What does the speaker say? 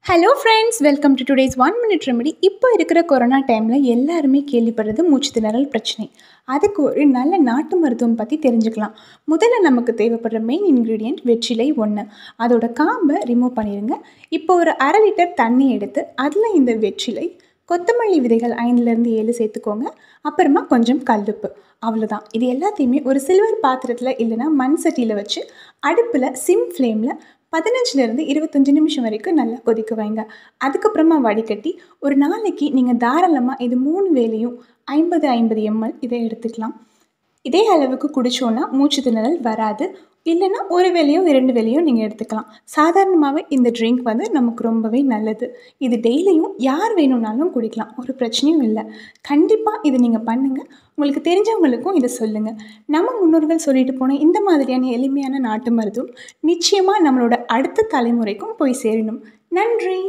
Hello friends, welcome to today's 1 minute remedy. இப்போ இருக்கிற corona டைமில் எல்லாருமே கேள்விப்படுறது மூச்சு திணறல் பிரச்சனை. அதுக்கு ஒரு நல்ல நாட்டு மருத்துவம் பற்றி தெரிஞ்சுக்கலாம். முதல்ல நமக்கு தேவைப்படுற மெயின் இன்க்ரீடியன்ட் வெற்றிலை 1. அதோட காம்பை ரிமூவ் பண்ணிடுங்க. இப்போ ஒரு 1/2 லிட்டர் தண்ணி எடுத்து அதில் இந்த வெற்றிலை, கொத்தமல்லி விதைகள் 5லேருந்து 7 சேர்த்துக்கோங்க. அப்புறமா கொஞ்சம் கல்லுப்பு, அவ்வளோதான். இது எல்லாத்தையுமே ஒரு சில்வர் பாத்திரத்தில் இல்லைனா மண் சட்டியில் வச்சு அடுப்பில் சிம் ஃப்ளேமில் 15லேருந்து 25 நிமிஷம் வரைக்கும் நல்லா கொதிக்க வைங்க. அதுக்கப்புறமா வடிகட்டி ஒரு நாளைக்கு நீங்கள் தாராளமாக இது 3 வேளையும் 50 ml இதை எடுத்துக்கலாம். இதே அளவுக்கு குடித்தோன்னா மூச்சு திணறல் வராது. இல்லைன்னா ஒரு வேளையோ 2 வேளையோ நீங்கள் எடுத்துக்கலாம். சாதாரணமாகவே இந்த ட்ரிங்க் நமக்கு ரொம்பவே நல்லது. இது டெய்லியும் யார் வேணும்னாலும் குடிக்கலாம், ஒரு பிரச்சனையும் இல்லை. கண்டிப்பாக இது நீங்கள் பண்ணுங்கள். உங்களுக்கு தெரிஞ்சவங்களுக்கும் இதை சொல்லுங்கள். நம்ம முன்னோர்கள் சொல்லிட்டு போன இந்த மாதிரியான எளிமையான நாட்டு மருத்துவம் நிச்சயமாக நம்மளோட அடுத்த தலைமுறைக்கும் போய் சேரணும். நன்றி.